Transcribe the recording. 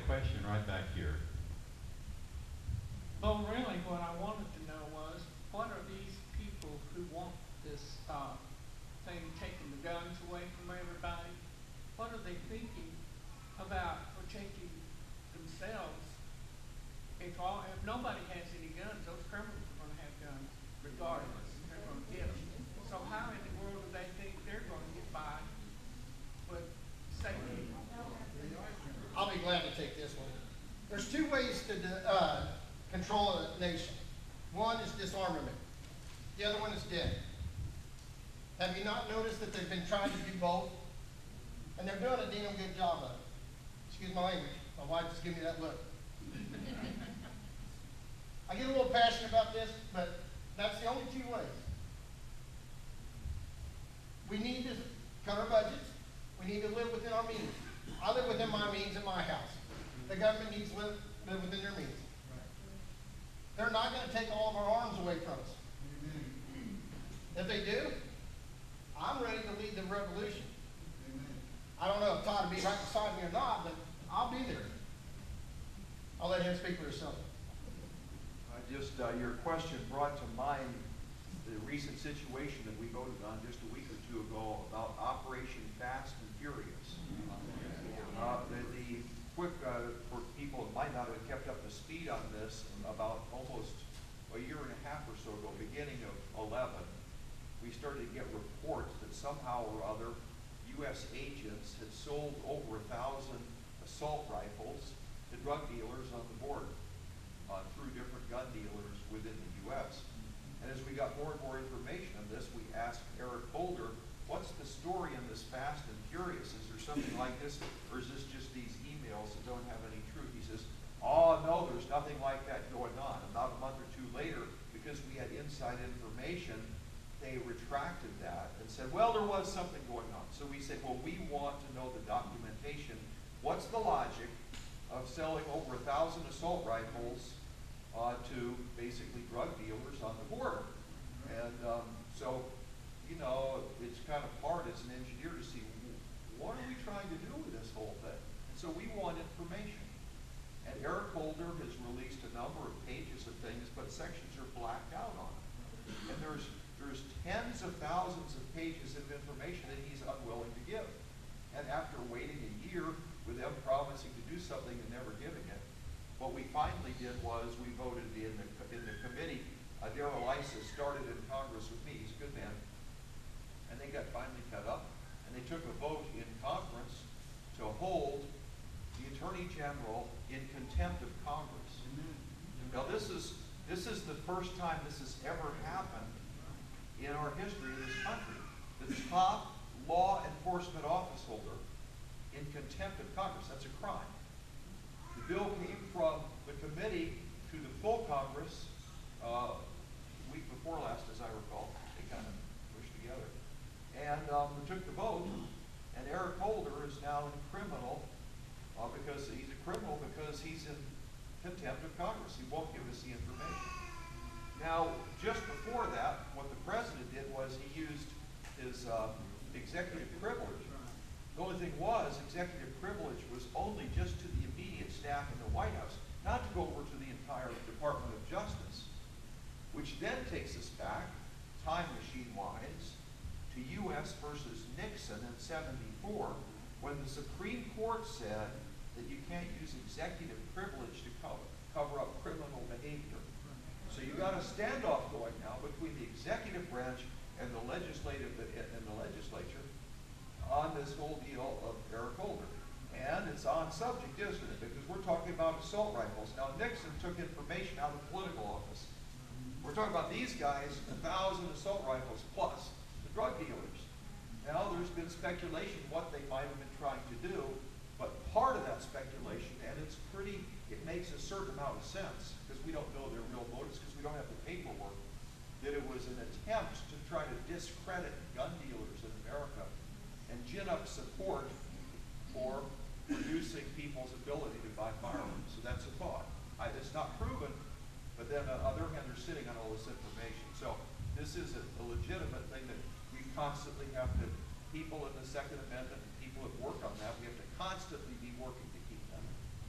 question right back here. Well, really, what I wanted to know was, what are these people who want this thing taking the guns away from everybody? What are they thinking about protecting themselves? If nobody has any guns, those criminals are going to have guns regardless. They're going to get them. So how in the world do they think they're going to get by with safety? I'll be glad to take this one. There's two ways to control a nation. One is disarmament. The other one is death. Have you not noticed that they've been trying to do both? And they're doing a damn good job of it. Excuse my language. My wife just gave me that look. I get a little passionate about this, but that's the only two ways. We need to cut our budgets. We need to live within our means. I live within my means in my house. The government needs to live within their means. They're not going to take all of our arms away from us. If they do, I'm ready to lead the revolution. I don't know if Todd will be right beside me or not, but I'll be there. I'll let him speak for himself. Your question brought to mind the recent situation that we voted on just a week or two ago about Operation Fast and Furious. The quick, for people that might not have kept up to speed on this, about almost a year and a half or so ago, beginning of 11, we started to get reports that somehow or other U.S. agents had sold over 1,000 assault rifles to drug dealers on the border through different gun dealers within the U.S. And as we got more and more information on this, we asked Eric Holder, what's the story in this Fast and Furious? Is there something like this, or is this just these emails that don't have any truth? He says, oh, no, there's nothing like that going on. About a month or two later, because we had inside information, they retracted that and said, well, there was something going on. So we said, well, we want to know the documentation. What's the logic of selling over 1,000 assault rifles to basically drug dealers on the border? And so, you know, it's kind of hard as an engineer to see, what are we trying to do with this whole thing? And so we want information. And Eric Holder has released a number of pages of things, but sections are blacked out on it. And there's tens of thousands of pages of information that he's unwilling to give. And after waiting a year with them promising to do something and never giving it, what we finally did was we voted in the committee. Darrell Issa started in Congress with me. He's a good man. And they got finally cut up. And they took a vote in conference to hold the Attorney General in contempt of Congress. Now this is the first time this has ever happened in our history of this country. The top law enforcement office holder in contempt of Congress. That's a crime. The bill came from the committee to the full Congress the week before last, as I recall. They kind of pushed together. And we took the vote, and Eric Holder is now criminal because he's a criminal because he's in contempt of Congress. He won't give us the information. Now, just before that, what the president did was he used his executive privilege. The only thing was, executive privilege was only just to the immediate staff in the White House, not to go over to the entire Department of Justice, which then takes us back, time machine-wise, to U.S. versus Nixon in '74, when the Supreme Court said that you can't use executive privilege to cover up criminal behavior. So you got a standoff going now between the executive branch and the legislature on this whole deal of Eric Holder. And it's on subject, isn't it? Because we're talking about assault rifles. Now, Nixon took information out of the political office. We're talking about these guys, 1,000 assault rifles plus the drug dealers. Now, there's been speculation what they might have been trying to do, but part of that speculation, and it makes a certain amount of sense, because we don't know their real motives, because we don't have the paperwork, that it was an attempt to try to discredit gun dealers in America and gin up support for reducing people's ability to buy firearms. So that's a thought. It's not proven, but then on the other hand, they're sitting on all this information. So this is a legitimate thing that we constantly have to, people in the Second Amendment, people that work on that, we have to constantly be working